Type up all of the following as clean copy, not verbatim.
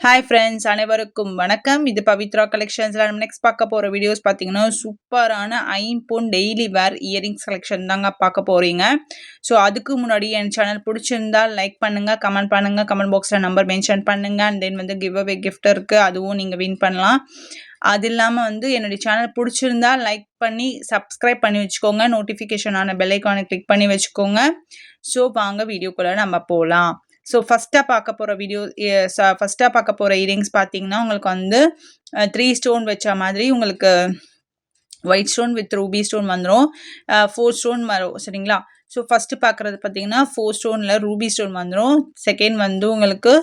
Hi friends, அனைவருக்கும் வணக்கம். இது பவித்ரா கலெக்ஷன்ஸ்ல நம்ம நெக்ஸ்ட் பார்க்க போற வீடியோஸ் பார்த்தீங்கன்னா, சூப்பரான ஐம்பொன் டெய்லி வேர் இயரிங்ஸ் கலெக்ஷன் தாங்க பார்க்க போறீங்க. ஸோ அதுக்கு முன்னாடி என் சேனல் பிடிச்சிருந்தா லைக் பண்ணுங்க, கமெண்ட் பண்ணுங்க, கமெண்ட் பாக்ஸில் நம்பர் மென்ஷன் பண்ணுங்க. அண்ட் தென் வந்து கிவ் அவே கிஃப்ட் இருக்கு, அதுவும் நீங்கள் வின் பண்ணலாம். அது இல்லாமல் வந்து என்னுடைய சேனல் பிடிச்சிருந்தா லைக் பண்ணி சப்ஸ்கிரைப் பண்ணி வச்சுக்கோங்க. நோட்டிஃபிகேஷனான பெல் ஐக்கானை கிளிக் பண்ணி வச்சுக்கோங்க. ஸோ வாங்க வீடியோக்குள்ளே நம்ம போகலாம். ஸோ ஃபஸ்ட்டாக பார்க்க போகிற இயரிங்ஸ் பார்த்தீங்கன்னா உங்களுக்கு வந்து 3 ஸ்டோன் வச்ச மாதிரி உங்களுக்கு white stone with Ruby stone வந்துடும். 4 ஸ்டோன் வரும் சரிங்களா. ஸோ ஃபஸ்ட்டு பார்க்குறது பார்த்தீங்கன்னா 4 ஸ்டோனில் ரூபி ஸ்டோன் வந்துடும். செகண்ட் வந்து உங்களுக்கு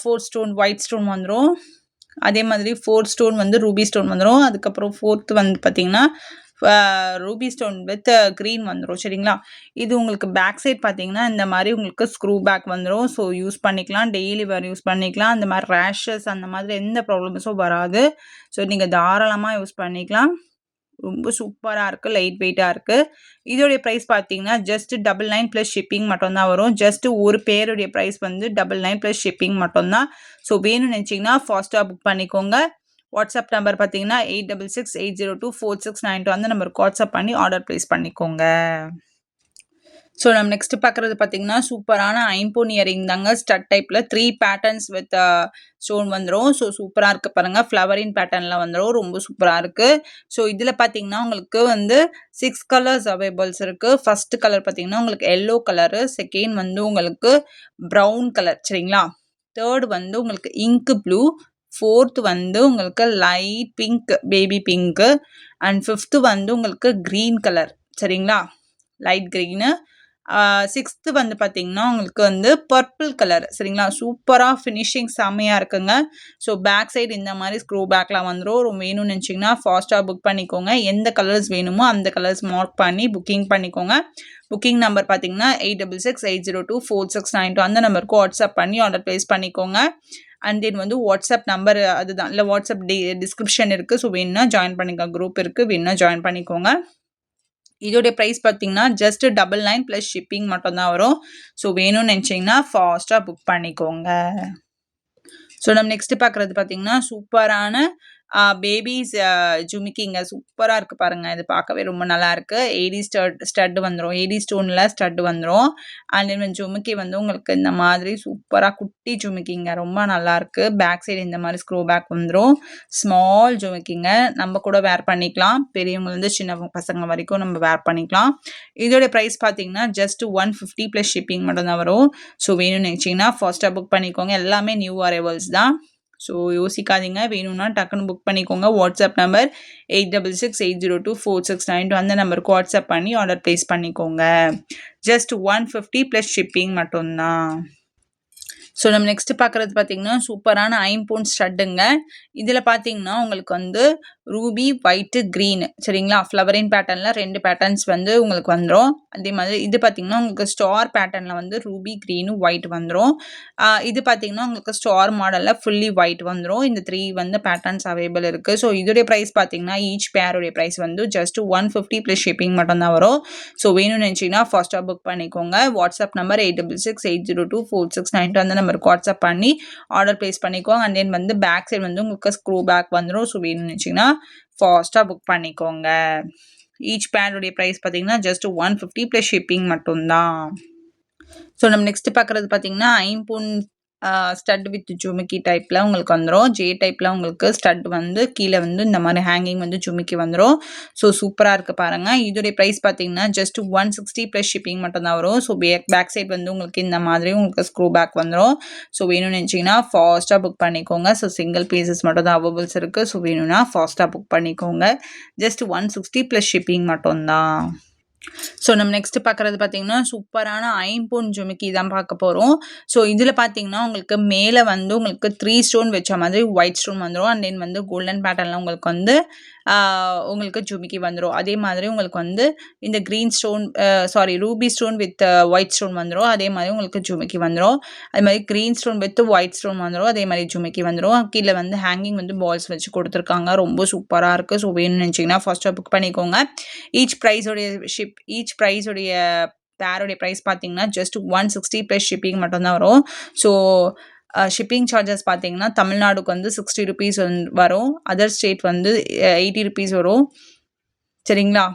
4 ஸ்டோன் ஒயிட் ஸ்டோன் வந்துடும். அதே மாதிரி 4 ஸ்டோன் வந்து ரூபி ஸ்டோன் வந்துடும். அதுக்கப்புறம் ஃபோர்த்து வந்து பார்த்தீங்கன்னா ரூபி ஸ்டோன் வித் க்ரீன் வந்துடும் சரிங்களா. இது உங்களுக்கு பேக் சைட் பார்த்தீங்கன்னா இந்த மாதிரி உங்களுக்கு ஸ்க்ரூ பேக் வந்துடும். ஸோ யூஸ் பண்ணிக்கலாம், டெய்லி வேர் யூஸ் பண்ணிக்கலாம். அந்த மாதிரி ரேஷஸ் அந்த மாதிரி எந்த ப்ராப்ளம்ஸும் வராது. ஸோ நீங்கள் தாராளமாக யூஸ் பண்ணிக்கலாம். ரொம்ப சூப்பராக இருக்குது, லைட் வெயிட்டாக இருக்குது. இதோடைய ப்ரைஸ் பார்த்தீங்கன்னா ஜஸ்ட் 99 ப்ளஸ் ஷிப்பிங் மட்டும்தான் வரும். ஜஸ்ட் ஒரு பேருடைய ப்ரைஸ் வந்து 99 ப்ளஸ் ஷிப்பிங் மட்டும்தான். ஸோ வேணும்னு நினச்சிங்கன்னா ஃபாஸ்ட்டாக புக் பண்ணிக்கோங்க. வாட்ஸ்அப் நம்பர் பார்த்தீங்கன்னா 8668024692 அந்த நம்பருக்கு வாட்ஸ்அப் பண்ணி ஆர்டர் ப்ளேஸ் பண்ணிக்கோங்க. ஸோ நம்ம நெக்ஸ்ட் பார்க்குறது பார்த்தீங்கன்னா சூப்பரான ஐம்பொன் இயரிங் தாங்க. ஸ்டட் டைப்பில் 3 பேட்டர்ன்ஸ் வித் ஸ்டோன் வந்துடும். ஸோ சூப்பராக இருக்குது பாருங்கள், ஃப்ளவரின் பேட்டர்னில் வந்துடும். ரொம்ப சூப்பராக இருக்குது. ஸோ இதில் பார்த்தீங்கன்னா உங்களுக்கு வந்து 6 கலர்ஸ் அவைலபிள்ஸ் இருக்குது. ஃபஸ்ட்டு கலர் பார்த்தீங்கன்னா உங்களுக்கு எல்லோ கலரு, செகண்ட் வந்து உங்களுக்கு ப்ரௌன் கலர் சரிங்களா. தேர்ட் வந்து உங்களுக்கு இங்க் ப்ளூ, ஃபோர்த் வந்து உங்களுக்கு light pink baby pink, and fifth வந்து உங்களுக்கு க்ரீன் கலர் சரிங்களா, லைட் க்ரீனு. சிக்ஸ்த்து வந்து பார்த்தீங்கன்னா உங்களுக்கு வந்து பர்பிள் கலர் சரிங்களா. சூப்பராக ஃபினிஷிங் செம்மையாக இருக்குங்க. ஸோ பேக் சைடு இந்த மாதிரி ஸ்க்ரூ பேக்லாம் வந்துடும். ரொம்ப வேணும்னு நினச்சிங்கன்னா ஃபாஸ்ட்டாக புக் பண்ணிக்கோங்க. எந்த கலர்ஸ் வேணுமோ அந்த கலர்ஸ் மார்க் பண்ணி புக்கிங் பண்ணிக்கோங்க. புக்கிங் நம்பர் பார்த்தீங்கன்னா 8668024692 அந்த நம்பருக்கு வாட்ஸ்அப் பண்ணி ஆர்டர் ப்ளேஸ் பண்ணிக்கோங்க. அண்ட் தென் வந்து வாட்ஸ்அப் நம்பர் அதுதான், இல்லை வாட்ஸ்அப் டிஸ்கிரிப்ஷன் இருக்குது. ஸோ வேணுன்னா ஜாயின் பண்ணிக்கோங்க, குரூப் இருக்குது, வேணுன்னா ஜாயின் பண்ணிக்கோங்க. இதோடைய ப்ரைஸ் பார்த்தீங்கன்னா ஜஸ்ட் 99 ப்ளஸ் ஷிப்பிங் மட்டும்தான் வரும். ஸோ வேணும்னு நினச்சிங்கன்னா ஃபாஸ்ட்டாக புக் பண்ணிக்கோங்க. ஸோ நம்ம நெக்ஸ்ட்டு பார்க்குறது பார்த்தீங்கன்னா சூப்பரான பேபிஸ் ஜுமிக்கிங்க. சூப்பராக இருக்குது பாருங்கள், இது பார்க்கவே ரொம்ப நல்லாயிருக்கு. ஏடி ஸ்டட்டு வந்துடும், ஏடி ஸ்டோனில் ஸ்டட்டு வந்துடும். அண்ட் தென் ஜுமிக்கி வந்து உங்களுக்கு இந்த மாதிரி சூப்பராக குட்டி ஜுமிக்கிங்க, ரொம்ப நல்லாயிருக்கு. பேக் சைடு இந்த மாதிரி ஸ்க்ரூ பேக் வந்துடும். ஸ்மால் ஜுமிக்கிங்க, நம்ம கூட வேர் பண்ணிக்கலாம். பெரியவங்கலேருந்து சின்ன பசங்க வரைக்கும் நம்ம வேர் பண்ணிக்கலாம். இதோடைய ப்ரைஸ் பார்த்தீங்கன்னா ஜஸ்ட் 150 ப்ளஸ் ஷிப்பிங் மட்டும்தான் வரும். ஸோ வேணும்னு நினச்சிங்கன்னா ஃபாஸ்ட்டாக புக் பண்ணிக்கோங்க. எல்லாமே நியூ அரைவல்ஸ் தான். ஸோ யோசிக்காதீங்க, வேணும்னா டக்குன்னு புக் பண்ணிக்கோங்க. வாட்ஸ்அப் நம்பர் 8668024692 அந்த நம்பருக்கு வாட்ஸ்அப் பண்ணி ஆர்டர் ப்ளேஸ் பண்ணிக்கோங்க. ஜஸ்ட் 150 ப்ளஸ் ஷிப்பிங் மட்டும்தான். ஸோ நம்ம நெக்ஸ்ட்டு பார்க்குறது பார்த்தீங்கன்னா சூப்பரான ஐம்பொன் ஸ்டட்டுங்க. இதில் பார்த்தீங்கன்னா உங்களுக்கு வந்து ரூபி ஒயிட்டு க்ரீனு சரிங்களா. ஃப்ளவரின் பேட்டர்னில் 2 பேட்டர்ன்ஸ் வந்து உங்களுக்கு வந்துடும். அதே மாதிரி இது பார்த்தீங்கன்னா உங்களுக்கு ஸ்டார் பேட்டர்னில் வந்து ரூபி க்ரீனு ஒயிட் வந்துடும். இது பார்த்தீங்கன்னா உங்களுக்கு ஸ்டார் மாடலில் ஃபுல்லி ஒயிட் வந்துடும். இந்த 3 வந்து பேட்டர்ன்ஸ் அவைலபிள் இருக்குது. ஸோ இதோடைய ப்ரைஸ் பார்த்தீங்கன்னா ஈச் பேருடைய ப்ரைஸ் வந்து ஜஸ்ட் 150 ப்ளஸ் ஷிப்பிங் மட்டும்தான் வரும். ஸோ வேணும்னு நினச்சிங்கன்னா ஃபாஸ்ட்டாக புக் பண்ணிக்கோங்க. வாட்ஸ்அப் நம்பர் 8668024692 அந்த நம்பருக்கு வாட்ஸ்அப் பண்ணி ஆர்டர் ப்ளேஸ் பண்ணிக்கோங்க. அண்ட் தென் வந்து பேக் சைடு வந்து உங்களுக்கு ஸ்க்ரூ பேக் வந்துடும். ஸோ வேணும்னு நினச்சிங்கன்னா ஃபாஸ்ட்டாக புக் பண்ணிக்கோங்க. ஈச் பேருடைய ப்ரைஸ் பார்த்தீங்கன்னா ஜஸ்ட் 150 ப்ளஸ் ஷிப்பிங் மட்டும்தான். ஸோ நம்ம நெக்ஸ்ட் பார்க்குறது பார்த்தீங்கன்னா ஐம்பொன் ஸ்டட் வித் ஜுமிக்கி டைப்பில் உங்களுக்கு வந்துடும். ஜே டைப்பில் உங்களுக்கு ஸ்டட் வந்து கீழே வந்து இந்த மாதிரி ஹேங்கிங் வந்து ஜுமிக்கி வந்துடும். ஸோ சூப்பராக இருக்குது பாருங்கள். இதோடைய ப்ரைஸ் பார்த்தீங்கன்னா ஜஸ்ட் 160 ப்ளஸ் ஷிப்பிங் மட்டும்தான் வரும். ஸோ பேக் சைட் வந்து உங்களுக்கு இந்த மாதிரி உங்களுக்கு ஸ்க்ரூ பேக் வந்துடும். ஸோ வேணும்னு நினச்சிங்கன்னா ஃபாஸ்ட்டாக புக் பண்ணிக்கோங்க. ஸோ சிங்கிள் பீசஸ் மட்டும் தான் அவைலபிள்ஸ் இருக்குது. ஸோ வேணும்னா ஃபாஸ்ட்டாக புக் பண்ணிக்கோங்க. ஜஸ்ட் 160 ப்ளஸ் ஷிப்பிங் மட்டும்தான். ஸோ நம்ம நெக்ஸ்ட் பார்க்குறது பார்த்தீங்கன்னா சூப்பரான ஐம்பொன் ஜுமிக்கி தான் பார்க்க போகிறோம். ஸோ இதில் பார்த்தீங்கன்னா உங்களுக்கு மேலே வந்து உங்களுக்கு 3 ஸ்டோன் வச்ச மாதிரி ஒயிட் ஸ்டோன் வந்துடும். அண்ட் தென் வந்து கோல்டன் பேட்டர்னில் உங்களுக்கு வந்து உங்களுக்கு ஜுமிக்கி வந்துடும். அதே மாதிரி உங்களுக்கு வந்து இந்த green stone Ruby stone with white stone வந்துடும். அதே மாதிரி உங்களுக்கு ஜுமிக்கி வந்துடும். அதே மாதிரி green stone with white stone வந்துடும். அதே மாதிரி ஜுமிக்கி வந்துடும். கீழே வந்து ஹேங்கிங் வந்து பால்ஸ் வச்சு கொடுத்துருக்காங்க. ரொம்ப சூப்பராக இருக்குது. ஸோ வேணும்னு நினச்சிங்கன்னா ஃபஸ்ட்டாக புக் பண்ணிக்கோங்க. ஈச் ப்ரைஸோடைய பேருடைய ப்ரைஸ் பார்த்தீங்கன்னா ஜஸ்ட் 160 ப்ளஸ் ஷிப்பிங் மட்டும்தான் வரும். ஸோ ஷிப்பிங் சார்ஜஸ் பார்த்தீங்கன்னா, தமிழ்நாடுக்கு வந்து ₹60 வரும். அதர் ஸ்டேட் வந்து ₹80 வரும். சரிங்களா?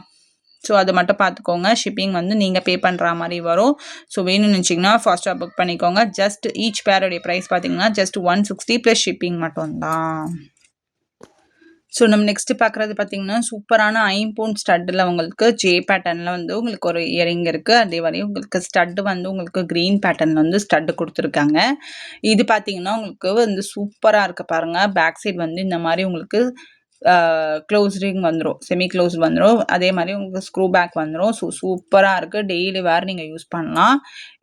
ஸோ அத மட்டும் பார்த்துக்கோங்க. ஷிப்பிங் வந்து நீங்க பே பண்றா மாரி வரும். ஸோ வேணும்னு நெனச்சீங்கன்னா ஃபாஸ்ட்டா புக் பண்ணிக்கோங்க. ஜஸ்ட் ஈச் பேருடைய பிரைஸ் பார்த்தீங்கன்னா, ஜஸ்ட் 160 ப்ளஸ் ஷிப்பிங் மட்டும் தான். ஸோ நம்ம நெக்ஸ்ட் பார்க்குறது பார்த்தீங்கன்னா, சூப்பரான ஐம்பொன் ஸ்டட்டுல உங்களுக்கு ஜே பேட்டர்ன்ல வந்து உங்களுக்கு ஒரு இயரிங் இருக்கு. அதே மாரி உங்களுக்கு ஸ்டட் வந்து உங்களுக்கு கிரீன் பேட்டர்ன்ல வந்து ஸ்டட் குடுத்துருக்காங்க. இது பார்த்தீங்கன்னா, உங்களுக்கு வந்து சூப்பரா இருக்கு பாருங்க. பேக் சைட் வந்து இந்த மாரி உங்களுக்கு க்ளோஸ் ரிங் வந்துரும். செமி க்ளோஸ் வந்துரும். அதே மாரி உங்களுக்கு ஸ்க்ரூ பேக் வந்துரும். ஸோ சூப்பரா இருக்கு. டெய்லி வேர் நீங்க யூஸ் பண்ணலாம்.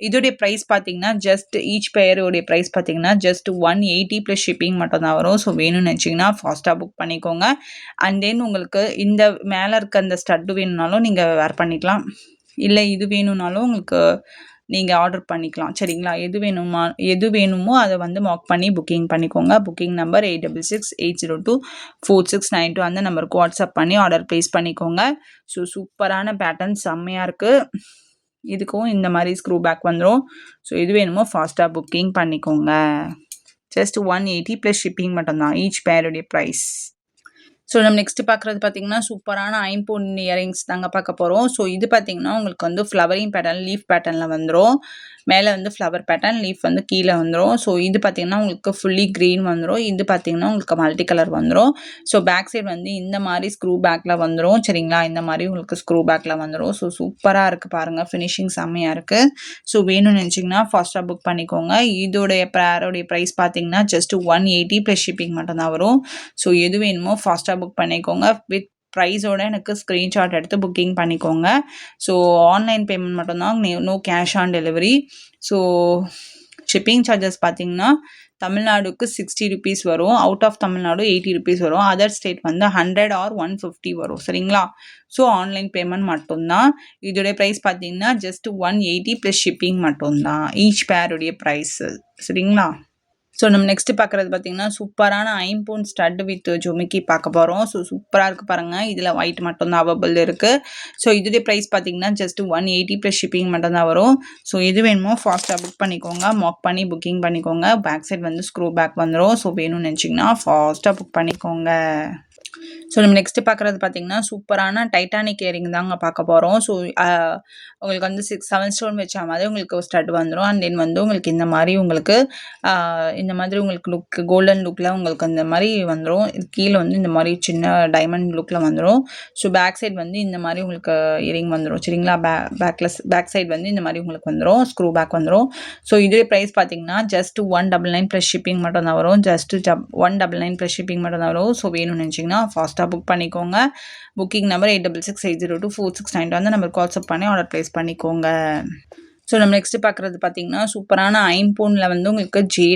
இதோடைய பிரைஸ் பார்த்தீங்கன்னா, ஜஸ்ட் ஈச் பெயருடைய பிரைஸ் பார்த்தீங்கன்னா, ஜஸ்ட் 180 ப்ளஸ் ஷிப்பிங் மட்டும் தான் வரும். ஸோ வேணும்னு நெனச்சீங்கன்னா ஃபாஸ்ட்டா புக் பண்ணிக்கோங்க. அண்ட் தென் உங்களுக்கு இந்த மேல இருக்க அந்த ஸ்டட் வேணும்னாலும் நீங்க வேர் பண்ணிக்கலாம். இல்ல இது வேணும்னாலும் உங்களுக்கு நீங்க ஆர்டர் பண்ணிக்கலாம். சரிங்களா? எது வேணுமோ அத வந்து மார்க் பண்ணி புக்கிங் பண்ணிக்கோங்க. புக்கிங் நம்பர் 8668024692 அந்த நம்பருக்கு வாட்ஸ்அப் பண்ணி ஆர்டர் பிளேஸ் பண்ணிக்கோங்க. ஸோ சூப்பரான பேட்டர்ன் செம்மையா இருக்கு. இதுக்கும் இந்த மாரி ஸ்க்ரூ பேக் வந்துரும். ஸோ எது வேணுமோ ஃபாஸ்ட்டா புக்கிங் பண்ணிக்கோங்க. ஜஸ்ட் 180 ப்ளஸ் ஷிப்பிங் மட்டும் தான். ஈச் பேருடைய பிரைஸ். ஸோ நம்ம நெக்ஸ்ட் பார்க்குறது பார்த்தீங்கன்னா, சூப்பரான ஐம்பொன் இயரிங்ஸ் தாங்க பார்க்க போறோம். ஸோ இது பார்த்தீங்கன்னா, உங்களுக்கு வந்து ஃப்ளவரிங் பேட்டர்ன், லீஃப் பேட்டர்ன்ல வந்துரும். மேல வந்து ஃப்ளவர் பேட்டர்ன், லீஃப் வந்து கீழ வந்துரும். ஸோ இது பார்த்தீங்கன்னா, உங்களுக்கு ஃபுல்லி கிரீன் வந்துரும். இது பார்த்தீங்கன்னா, உங்களுக்கு மல்டி கலர் வந்துரும். ஸோ பேக் சைடு வந்து இந்த மாரி ஸ்க்ரூ பேக்ல வந்துரும். சரிங்களா? இந்த மாரி உங்களுக்கு ஸ்க்ரூ பேக்ல வந்துரும். ஸோ சூப்பரா இருக்கு பாருங்க. ஃபினிஷிங் செம்மையா இருக்கு. ஸோ வேணும்னு நெனச்சீங்கன்னா ஃபாஸ்ட்டா புக் பண்ணிக்கோங்க. இதோடைய பேரோடைய பிரைஸ் பார்த்தீங்கன்னா, ஜஸ்ட் 180 ப்ளஸ் ஷிப்பிங் மட்டும் தான் வரும். ஸோ எது வேணுமோ ஃபாஸ்ட்டா புக் பண்ணிக்கோங்க. வித் ப்ரைஸோட எனக்கு ஸ்க்ரீன்ஷாட் எடுத்து புக்கிங் பண்ணிக்கோங்க. ஸோ ஆன்லைன் பேமெண்ட் மட்டும் தான். No cash on delivery. So shipping charges பார்த்தீங்கன்னா, தமிழ்நாடுக்கு ₹60 வரும். அவுட் ஆஃப் தமிழ்நாடு ₹80 வரும். அதர் ஸ்டேட் வந்து 100 ஆர் 150 வரும். சரிங்களா? ஸோ ஆன்லைன் பேமெண்ட் மட்டும் தான். இதோடைய பிரைஸ் பார்த்தீங்கன்னா, ஜஸ்ட் 180 ப்ளஸ் ஷிப்பிங் மட்டும் தான். ஈச் பேருடைய பிரைஸ். சரிங்களா? ஸோ நம்ம நெக்ஸ்ட் பார்க்குறது பார்த்தீங்கன்னா, சூப்பரான ஐம்பொன் ஸ்டட் வித் ஜிமிக்கி பார்க்க போறோம். ஸோ சூப்பரா இருக்கு பாருங்க. இதுல ஒயிட் மட்டும் தான் அவைலபிள் இருக்கு. ஸோ இதோடைய பிரைஸ் பார்த்தீங்கன்னா, ஜஸ்ட் 180 ப்ளஸ் ஷிப்பிங் மட்டும் தான் வரும். ஸோ எது வேணுமோ ஃபாஸ்ட்டா புக் பண்ணிக்கோங்க. மார்க் பண்ணி புக்கிங் பண்ணிக்கோங்க. பேக் சைட் வந்து ஸ்க்ரூ பேக் வந்துரும். ஸோ வேணும்னு நெனச்சீங்கன்னா ஃபாஸ்ட்டா புக் பண்ணிக்கோங்க. ஸோ நம்ம நெக்ஸ்ட் பார்க்குறது பார்த்தீங்கன்னா, சூப்பரான டைட்டானிக் இயரிங் தாங்க பார்க்க போறோம். ஸோ உங்களுக்கு வந்து 7 ஸ்டோன் வச்ச மாதிரி உங்களுக்கு ஒரு ஸ்டட் வந்துரும். அண்ட் தென் வந்து உங்களுக்கு இந்த மாரி உங்களுக்கு இந்த மாதிரி உங்களுக்கு கோல்டன் லுக்ல உங்களுக்கு இந்த மாரி வந்துரும். கீழ வந்து இந்த மாரி சின்ன டைமண்ட் லுக்ல வந்துரும். ஸோ பேக் சைட் வந்து இந்த மாரி உங்களுக்கு இயரிங் வந்துரும். சரிங்களா? பேக் சைட் வந்து இந்த மாரி உங்களுக்கு வந்துரும். ஸ்க்ரூ பேக் வந்துரும். ஸோ இதோட பிரைஸ் பார்த்தீங்கன்னா, ஜஸ்ட் 199 ப்ளஸ் ஷிப்பிங் மட்டும் தான் வரும். ஜஸ்ட் 199 ப்ளஸ் ஷிப்பிங் மட்டும் தான் வரும். ஸோ வேணும்னு நெனச்சீங்கன்னா ஃபாஸ்ட்டா புக் பண்ணிக்கோங்க. புக்கிங் நம்பர் 8668024692 அந்த நம்பருக்கு வாட்ஸ்அப் பண்ணி ஆர்டர் பிளேஸ் பண்ணிக்கோங்க. ஸோ நம்ம நெக்ஸ்ட் பார்க்குறது பார்த்தீங்கன்னா, சூப்பரான ஐம்பொன்ல வந்து உங்களுக்கு ஜே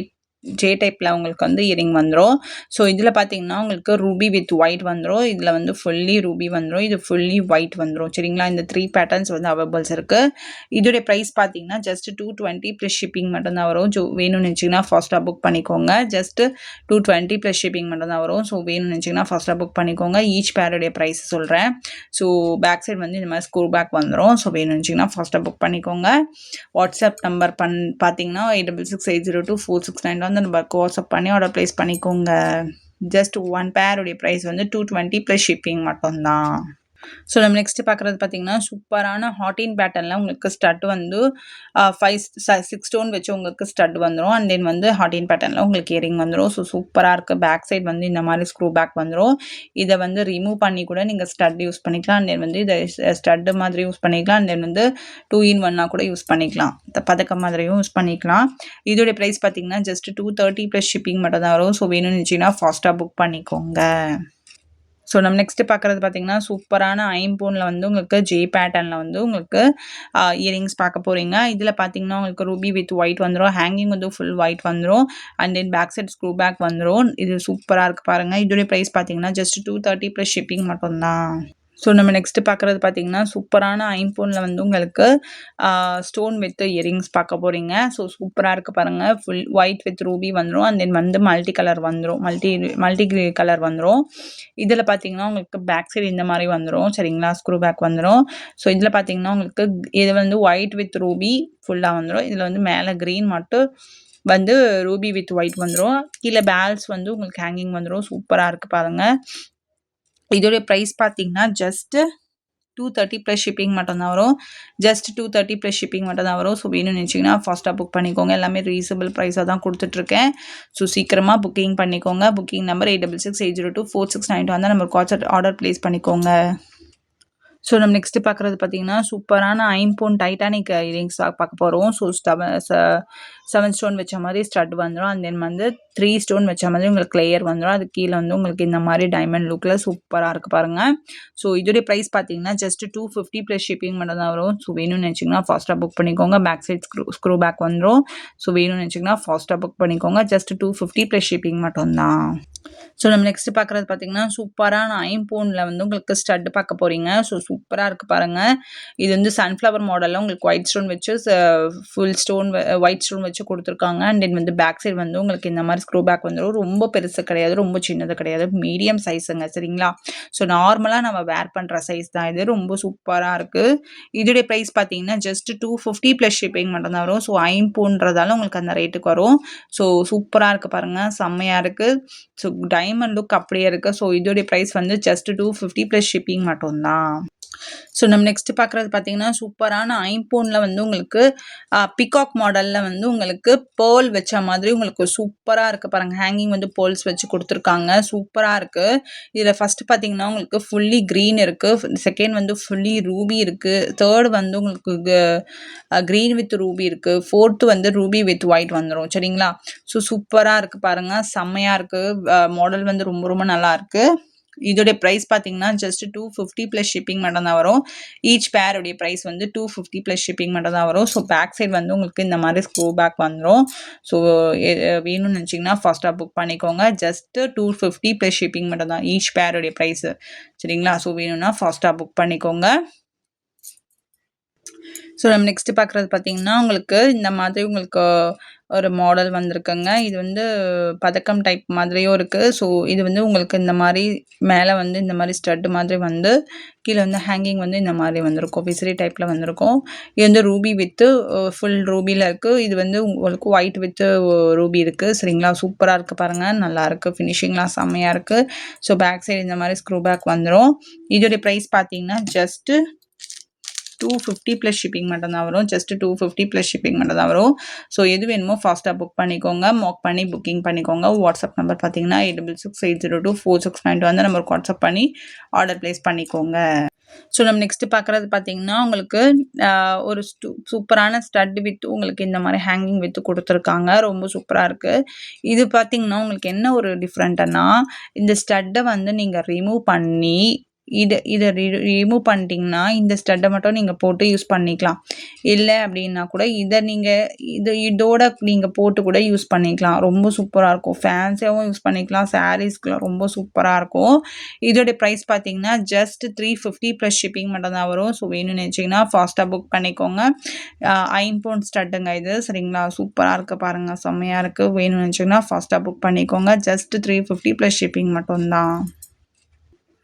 டைப்ல உங்களுக்கு வந்து இயரிங் வந்துரும். ஸோ இதுல பார்த்தீங்கன்னா, உங்களுக்கு ரூபி வித் ஒயிட் வந்துரும். இதுல வந்து ஃபுல்லி ரூபி வந்துரும். இது ஃபுல்லி ஒயிட் வந்துரும். சரிங்களா? இந்த 3 பேட்டர்ன்ஸ் வந்து அவைலபிள்ஸ் இருக்கு. இதோடைய பிரைஸ் பார்த்தீங்கன்னா, ஜஸ்ட் 220 ப்ளஸ் ஷிப்பிங் மட்டும் தான் வரும். வேணும்னு நெனச்சீங்கன்னா ஃபாஸ்ட்டா புக் பண்ணிக்கோங்க. ஜஸ்ட் 220 ப்ளஸ் ஷிப்பிங் மட்டும் தான் வரும். ஸோ வேணும்னு நெனச்சீங்கன்னா ஃபாஸ்ட்டா புக் பண்ணிக்கோங்க. ஈச் பேருடைய பிரைஸ் சொல்றேன். ஸோ பேக் சைடு வந்து இந்த மாதிரி ஸ்க்ரூ பேக் வந்துரும். ஸோ வேணும்னு நெனச்சீங்கன்னா ஃபாஸ்ட்டா புக் பண்ணிக்கோங்க. வாட்ஸ்அப் நம்பர் பார்த்தீங்கன்னா, 8668024692 அந்த நம்பருக்கு வாட்ஸ்அப் பண்ணி ஆர்டர் பிளேஸ் பண்ணிக்கோங்க. ஜஸ்ட் 1 பேருடைய பிரைஸ் வந்து 220 ப்ளஸ் ஷிப்பிங் மட்டும் தான். ஸோ நம்ம நெக்ஸ்ட் பார்க்குறது பார்த்தீங்கன்னா, சூப்பரான ஹாட்டின் பேட்டர்ன்ல உங்களுக்கு ஸ்டட் வந்து 6 ஸ்டோன் வச்சு உங்களுக்கு ஸ்டட் வந்துரும். அண்ட் தென் வந்து ஹாட்டின் பேட்டர்ன்ல உங்களுக்கு இயரிங் வந்துரும். ஸோ சூப்பரா இருக்கு. பேக் சைடு வந்து இந்த மாரி ஸ்க்ரூ பேக் வந்துரும். இத வந்து ரிமூவ் பண்ணி கூட நீங்க ஸ்டட் யூஸ் பண்ணிக்கலாம். அண்ட் தென் வந்து இத ஸ்டட் மாதிரி யூஸ் பண்ணிக்கலாம். அண்ட் தென் வந்து 2 in 1 கூட யூஸ் பண்ணிக்கலாம். பதக்கம் மாதிரியும் யூஸ் பண்ணிக்கலாம். இதோட பிரைஸ் பார்த்தீங்கன்னா, ஜஸ்ட் 230 ப்ளஸ் ஷிப்பிங் மட்டும் தான் வரும். ஸோ வேணும்னு நினைச்சீங்கன்னா ஃபாஸ்ட்டா புக் பண்ணிக்கோங்க. ஸோ நம்ம நெக்ஸ்ட் பார்க்குறது பார்த்தீங்கன்னா, சூப்பரான ஐம்பொன்ல வந்து உங்களுக்கு ஜே பேட்டர்ன்ல வந்து உங்களுக்கு இயரிங்ஸ் பார்க்க போறீங்க. இதில பார்த்தீங்கன்னா, உங்களுக்கு ரூபி வித் ஒயிட் வந்துரும். ஹேங்கிங் வந்து ஃபுல் ஒயிட் வந்துரும். And then back side screw back வந்துரும். இது சூப்பரா இருக்கு பாருங்க. இதோட பிரைஸ் பார்த்தீங்கன்னா, ஜஸ்ட் 230 ப்ளஸ் ஷிப்பிங் மட்டும் தான். ஸோ நம்ம நெக்ஸ்ட் பார்க்குறது பார்த்தீங்கன்னா, சூப்பரான ஐம்பொன்ல வந்து உங்களுக்கு ஸ்டோன் வித் இயரிங்ஸ் பார்க்க போறீங்க. ஸோ சூப்பரா இருக்கு பாருங்க. ஃபுல் ஒயிட் வித் ரூபி வந்துரும். அண்ட் தென் வந்து மல்டி கலர் வந்துரும். மல்டி கலர் வந்துரும். இதில பார்த்தீங்கன்னா, உங்களுக்கு பேக் சைடு இந்த மாரி வந்துரும். சரிங்களா? ஸ்க்ரூ பேக் வந்துரும். ஸோ இதில பார்த்தீங்கன்னா, உங்களுக்கு இது வந்து ஒயிட் வித் ரூபி ஃபுல்லா வந்துரும். இதில வந்து மேல கிரீன் மட்டும் வந்து ரூபி வித் ஒயிட் வந்துரும். கீழ பேல்ஸ் வந்து உங்களுக்கு ஹேங்கிங் வந்துரும். சூப்பரா இருக்கு பாருங்க. இதோட பிரைஸ் பார்த்தீங்கன்னா, ஜஸ்ட் 230 ப்ளஸ் ஷிப்பிங் மட்டும் தான் வரும். ஜஸ்ட் 230 ப்ளஸ் ஷிப்பிங் மட்டும் தான் வரும். ஸோ வேணும்னு நினச்சிங்கன்னா ஃபாஸ்ட்டாக புக் பண்ணிக்கோங்க. எல்லாமே ரீசனபிள் ப்ரைஸாக தான் குடுத்துட்ருக்கேன். ஸோ சீக்கிரமா புக்கிங் பண்ணிக்கோங்க. புக்கிங் நம்பர் 8668024692 அந்த நம்பருக்கு வாட்ஸ்அப் ஆர்டர் பிளேஸ் பண்ணிக்கோங்க. ஸோ நம்ம நெக்ஸ்ட் பார்க்குறது பார்த்தீங்கன்னா, சூப்பரான ஐம்பொன் டைட்டானிக் இயரிங்ஸ் பார்க்க போறோம். ஸோ 7 ஸ்டோன் வச்ச மாரி ஸ்டட் வந்துரும். அண்ட் தென் வந்து 3 ஸ்டோன் வச்ச மாதிரி உங்களுக்கு லேயர் வந்துரும். அதுக்கு கீழ வந்து உங்களுக்கு இந்த மாரி டைமண்ட் லுக்ல சூப்பரா இருக்கு பாருங்க. ஸோ இதோடைய பிரைஸ் பார்த்தீங்கன்னா, ஜஸ்ட் 250 ப்ளஸ் ஷிப்பிங் மட்டும் தான் வரும். ஸோ வேணும்னு நினச்சிங்கன்னா ஃபாஸ்ட்டா புக் பண்ணிக்கோங்க. பேக் சைட் ஸ்க்ரூ பேக் வந்துரும். ஸோ வேணும்னு நினச்சிங்கன்னா ஃபாஸ்ட்டா புக் பண்ணிக்கோங்க. ஜஸ்ட் 250 ப்ளஸ் ஷிப்பிங் மட்டும் தான். ஸோ நம்ம நெக்ஸ்ட் பார்க்குறது பார்த்தீங்கன்னா, சூப்பரான ஐம்பொன்ல வந்து உங்களுக்கு ஸ்டட் பார்க்க போறீங்க. ஸோ சூப்பரா இருக்கு பாருங்க. இது வந்து சன்ஃப்ளவர் மாடல்ல உங்களுக்கு ஒயிட் ஸ்டோன் வச்சு ஃபுல் ஸ்டோன் ஒயிட் ஸ்டோன் வச்சு குடுத்துருக்காங்க. அண்ட் தென் வந்து பேக் சைடு வந்து உங்களுக்கு இந்த மாரி ஸ்க்ரூ பேக் வந்துரும். ரொம்ப பெருசு கிடையாது, ரொம்ப சின்னது கிடையாது. மீடியம் சைஸுங்க சரிங்களா? ஸோ நார்மலா நம்ம வேர் பண்ற சைஸ் தான் இது. ரொம்ப சூப்பரா இருக்கு. இதோடைய பிரைஸ் பார்த்தீங்கன்னா, ஜஸ்ட் 250 ப்ளஸ் ஷிப்பிங் மட்டும் தான் வரும். ஸோ ஐம்பொன்றதால உங்களுக்கு அந்த ரேட்டுக்கு வரும். ஸோ சூப்பரா இருக்கு பாருங்க. செம்மையா இருக்கு. ஸோ டைமண்ட் லுக் அப்படியே இருக்கு. ஸோ இதோடைய பிரைஸ் வந்து ஜஸ்ட் 250 ப்ளஸ் ஷிப்பிங் மட்டும் தான். ஸோ நம்ம நெக்ஸ்ட் பார்க்குறது பார்த்தீங்கன்னா, சூப்பரான ஐம்பொன்ல வந்து உங்களுக்கு பிகாக் மாடல்ல வந்து உங்களுக்கு பேர்ல் வச்ச மாதிரி உங்களுக்கு சூப்பரா இருக்கு பாருங்க. ஹேங்கிங் வந்து பேர்ல்ஸ் வச்சு குடுத்துருக்காங்க. சூப்பரா இருக்கு. இதில ஃபர்ஸ்ட் பார்த்தீங்கன்னா, உங்களுக்கு ஃபுல்லி கிரீன் இருக்கு. செகண்ட் வந்து ஃபுல்லி ரூபி இருக்கு. தேர்ட் வந்து உங்களுக்கு கிரீன் வித் ரூபி இருக்கு. ஃபோர்த் வந்து ரூபி வித் ஒயிட் வந்துரும். சரிங்களா? ஸோ சூப்பரா இருக்கு பாருங்க. செம்மையா இருக்கு. மாடல் வந்து ரொம்ப ரொம்ப நல்லா இருக்கு. இதோடைய பிரைஸ் பார்த்தீங்கன்னா, ஜஸ்ட் 250 ப்ளஸ் ஷிப்பிங் மட்டும் தான் வரும். ஈச் பேர் உடைய பிரைஸ் வந்து 250 ப்ளஸ் ஷிப்பிங் மட்டும் தான் வரும். ஸோ பேக் சைடு வந்து உங்களுக்கு இந்த மாரி ஸ்க்ரூ பேக் வந்துரும். ஸோ வேணும்னு நினச்சிங்கன்னா ஃபாஸ்ட்டா புக் பண்ணிக்கோங்க. ஜஸ்ட் 250 ப்ளஸ் ஷிப்பிங் மட்டும் தான் ஈச் பேர் உடைய பிரைஸ். சரிங்களா? ஸோ வேணும்னா ஃபாஸ்ட்டா புக் பண்ணிக்கோங்க. ஸோ நம்ம நெக்ஸ்ட் பார்க்குறது பார்த்தீங்கன்னா, உங்களுக்கு இந்த மாதிரி உங்களுக்கு ஒரு மாடல் வந்திருக்குங்க. இது வந்து பதக்கம் டைப் மாதிரியும் இருக்கு. ஸோ இது வந்து உங்களுக்கு இந்த மாரி மேல வந்து இந்த மாரி ஸ்டட் மாதிரி வந்து கீழ வந்து ஹேங்கிங் வந்து இந்த மாரி வந்திருக்கும். விசிறி டைப்ல வந்திருக்கும். இது வந்து ரூபி வித் ஃபுல் ரூபில இருக்கு. இது வந்து உங்களுக்கு ஒயிட் வித் ரூபி இருக்கு. சரிங்களா? சூப்பரா இருக்கு பாருங்க. நல்லா இருக்கு. ஃபினிஷிங்லாம் செம்மையா இருக்கு. ஸோ பேக் சைடு இந்த மாரி ஸ்க்ரூ பேக் வந்துரும். இதோட பிரைஸ் பார்த்தீங்கன்னா, ஜஸ்ட் 250 ப்ளஸ் ஷிப்பிங் மட்டும் தான் வரும். ஜஸ்ட் 250 ப்ளஸ் ஷிப்பிங் மட்டும் தான் வரும். ஸோ எது வேணுமோ ஃபாஸ்ட்டா புக் பண்ணிக்கோங்க. மார்க் பண்ணி புக்கிங் பண்ணிக்கோங்க. வாட்ஸ்அப் நம்பர் பார்த்தீங்கன்னா, 8668024692 அந்த நம்பருக்கு வாட்ஸ்அப் பண்ணி ஆர்டர் பிளேஸ் பண்ணிக்கோங்க. ஸோ நம்ம நெக்ஸ்ட் பார்க்குறது பார்த்தீங்கன்னா, உங்களுக்கு ஒரு சூப்பரான ஸ்டட் வித் உங்களுக்கு இந்த மாரி ஹேங்கிங் வித் குடுத்துருக்காங்க. ரொம்ப சூப்பரா இருக்கு. இது பார்த்தீங்கன்னா, உங்களுக்கு என்ன ஒரு டிஃப்ரெண்ட்டுன்னா, இந்த ஸ்டட்ட வந்து நீங்க ரிமூவ் பண்ணி இத ரிமூவ் பண்ணிட்டீங்கன்னா, இந்த ஸ்டட்ட மட்டும் நீங்க போட்டு யூஸ் பண்ணிக்கலாம். இல்ல அப்டின்னா கூட இதோட நீங்க போட்டு கூட யூஸ் பண்ணிக்கலாம். ரொம்ப சூப்பரா இருக்கும். ஃபேன்சியாவும் யூஸ் பண்ணிக்கலாம். சாரீஸ்க்குலாம் ரொம்ப சூப்பரா இருக்கும். இதோட பிரைஸ் பார்த்தீங்கன்னா, ஜஸ்ட் 350 ப்ளஸ் ஷிப்பிங் மட்டும் தான் வரும். ஸோ வேணும்னு நினச்சிங்கன்னா ஃபாஸ்ட்டா புக் பண்ணிக்கோங்க. ஐம்பொன் ஸ்டட்டுங்க இது. சரிங்களா? சூப்பரா இருக்கு பாருங்க. செம்மையா இருக்கு. வேணும்னு நினச்சிங்கன்னா ஃபாஸ்ட்டா புக் பண்ணிக்கோங்க. ஜஸ்ட் 350 ப்ளஸ் ஷிப்பிங் மட்டும் தான்.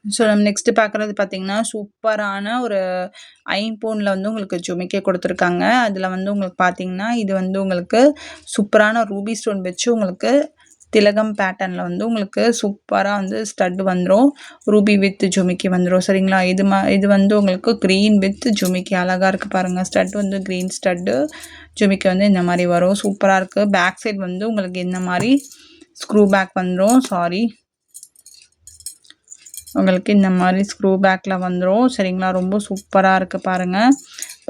ஸோ நம்ம நெக்ஸ்ட் பார்க்குறது பார்த்தீங்கன்னா, சூப்பரான ஒரு ஐம்பொன்ல வந்து உங்களுக்கு ஜிமிக்கி குடுத்துருக்காங்க. அதில வந்து உங்களுக்கு பார்த்தீங்கன்னா, இது வந்து உங்களுக்கு சூப்பரான ரூபி ஸ்டோன் வச்சு உங்களுக்கு திலகம் பேட்டர்ன்ல வந்து உங்களுக்கு சூப்பரா வந்து ஸ்டட் வந்துரும். ரூபி வித் ஜிமிக்கி வந்துரும். சரிங்களா? இது வந்து உங்களுக்கு கிரீன் வித் ஜிமிக்கி அழகா இருக்கு பாருங்க. ஸ்டட் வந்து கிரீன் ஸ்டட்டு. ஜிமிக்கி வந்து இந்த மாரி வரும். சூப்பரா இருக்கு. பேக் சைடு வந்து உங்களுக்கு இந்த மாரி ஸ்க்ரூ பேக் வந்துரும். உங்களுக்கு இந்த மாரி ஸ்க்ரூ பேக்ல வந்துரும். சரிங்களா? ரொம்ப சூப்பரா இருக்கு பாருங்க.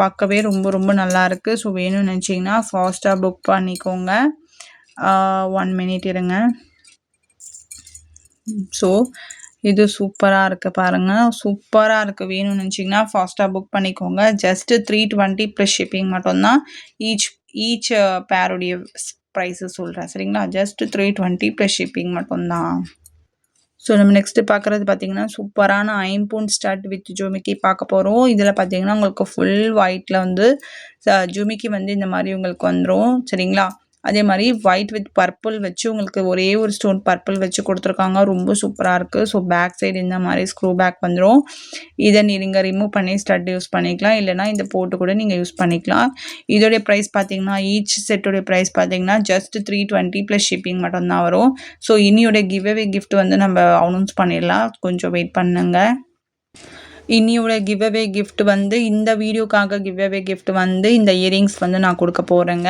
பார்க்கவே ரொம்ப ரொம்ப நல்லா இருக்கு. ஸோ வேணும்னு நினச்சிங்கன்னா ஃபாஸ்ட்டா புக் பண்ணிக்கோங்க. 1 மினிட் இருங்க. ஸோ இது சூப்பரா இருக்கு பாருங்க. சூப்பரா இருக்கு. வேணும்னு நினச்சிங்கன்னா ஃபாஸ்ட்டா புக் பண்ணிக்கோங்க. ஜஸ்ட் 320 ப்ளஸ் ஷிப்பிங் மட்டும் தான். ஈச் பேருடைய பிரைஸ் சொல்றேன். சரிங்களா? ஜஸ்ட் 320 ப்ளஸ் ஷிப்பிங் மட்டும் தான். ஸோ நம்ம நெக்ஸ்ட் பார்க்குறது பார்த்தீங்கன்னா, சூப்பரான ஐம்பொன் ஸ்டட் வித் ஜிமிக்கி பார்க்க போறோம். இதில பார்த்தீங்கன்னா, உங்களுக்கு ஃபுல் ஒயிட்ல வந்து ஜிமிக்கி வந்து இந்த மாரி உங்களுக்கு வந்துரும். சரிங்களா? அதே மாரி ஒயிட் வித் பர்பிள் வச்சு உங்களுக்கு ஒரே ஒரு ஸ்டோன் பர்பிள் வச்சு குடுத்துருக்காங்க. ரொம்ப சூப்பரா இருக்கு. ஸோ பேக் சைடு இந்த மாரி ஸ்க்ரூ பேக் வந்துரும். இத நீங்க ரிமூவ் பண்ணி ஸ்டட் யூஸ் பண்ணிக்கலாம். இல்லன்னா இத போட்டு கூட நீங்க யூஸ் பண்ணிக்கலாம். இதோடைய பிரைஸ் பார்த்தீங்கன்னா, ஈச் செட்டோட பிரைஸ் பார்த்தீங்கன்னா, ஜஸ்ட் 320 பிளஸ் ஷிப்பிங் மட்டும் தான் வரும். ஸோ இன்னியோட கிவ் அவே கிஃப்ட் வந்து நம்ம அனௌன்ஸ் பண்ணிடலாம். கொஞ்சம் வெயிட் பண்ணுங்க. இன்னியோட கிவ் அவே கிஃப்ட் வந்து இந்த வீடியோக்காக கிவ் அவே கிஃப்ட் வந்து இந்த இயரிங்ஸ் வந்து நான் கொடுக்க போகிறேங்க.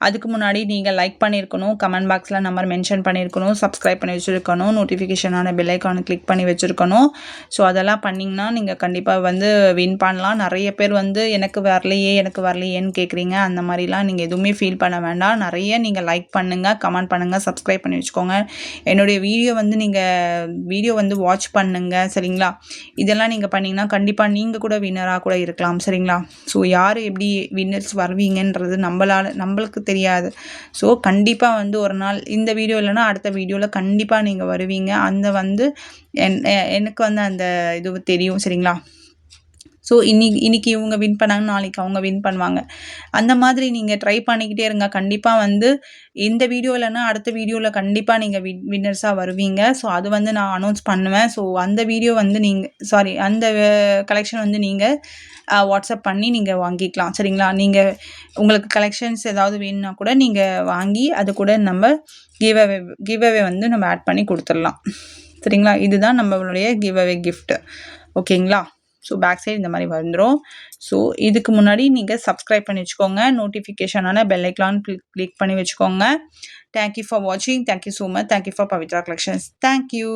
அதுக்கு முன்னாடி நீங்கள் லைக் பண்ணியிருக்கணும், கமெண்ட் பாக்ஸில் நம்பர் மென்ஷன் பண்ணியிருக்கணும், சப்ஸ்கிரைப் பண்ணி வச்சுருக்கணும், நோட்டிஃபிகேஷனான பெல் ஐக்கானை கிளிக் பண்ணி வச்சுருக்கணும். ஸோ அதெல்லாம் பண்ணிங்கன்னா நீங்கள் கண்டிப்பாக வந்து வின் பண்ணலாம். நிறைய பேர் வந்து எனக்கு வரலையேன்னு கேட்குறீங்க. அந்த மாதிரிலாம் நீங்கள் எதுவுமே ஃபீல் பண்ண வேண்டாம். நிறைய நீங்கள் லைக் பண்ணுங்கள், கமெண்ட் பண்ணுங்கள், சப்ஸ்கிரைப் பண்ணி வச்சுக்கோங்க. என்னுடைய வீடியோ வந்து வாட்ச் பண்ணுங்கள். சரிங்களா? இதெல்லாம் நீங்கள் பண்ணி கண்டிப்பா நீங்க கூட வின்னரா கூட இருக்கலாம். சரிங்களா? ஸோ யார் எப்படி வின்னர்ஸ் வருவீங்கன்றது நம்மளுக்கு தெரியாது. ஸோ கண்டிப்பா வந்து ஒரு நாள் இந்த வீடியோ இல்லைன்னா அடுத்த வீடியோவில் கண்டிப்பா நீங்க வருவீங்க. அந்த வந்து எனக்கு வந்து அந்த இது தெரியும். சரிங்களா? ஸோ இன்னைக்கு இவங்க வின் பண்ணாங்க, நாளைக்கு அவங்க வின் பண்ணுவாங்க. அந்த மாதிரி நீங்கள் ட்ரை பண்ணிக்கிட்டே இருங்க. கண்டிப்பாக வந்து இந்த வீடியோ இல்லைன்னா அடுத்த வீடியோவில் கண்டிப்பாக நீங்கள் வின்னர்ஸாக வருவீங்க. ஸோ அது வந்து நான் அனௌன்ஸ் பண்ணுவேன். ஸோ அந்த வீடியோ வந்து அந்த கலெக்ஷன் வந்து நீங்கள் வாட்ஸ்அப் பண்ணி நீங்கள் வாங்கிக்கலாம். சரிங்களா? உங்களுக்கு கலெக்ஷன்ஸ் ஏதாவது வேணும்னா கூட நீங்கள் வாங்கி அது கூட நம்ம கிவ் அவே வந்து நம்ம ஆட் பண்ணி கொடுத்துடலாம். சரிங்களா? இதுதான் நம்மளுடைய கிவ் அவே கிஃப்ட். ஓகேங்களா? ஸோ பேக் சைடு இந்த மாதிரி வந்துடும். ஸோ இதுக்கு முன்னாடி நீங்கள் சப்ஸ்கிரைப் பண்ணி வச்சுக்கோங்க. நோட்டிஃபிகேஷனான பெல் ஐக்கான் கிளிக் பண்ணி வச்சுக்கோங்க. தேங்க்யூ ஃபார் வாட்சிங். Thank you so much. Thank you for Pavithra collections. Thank you.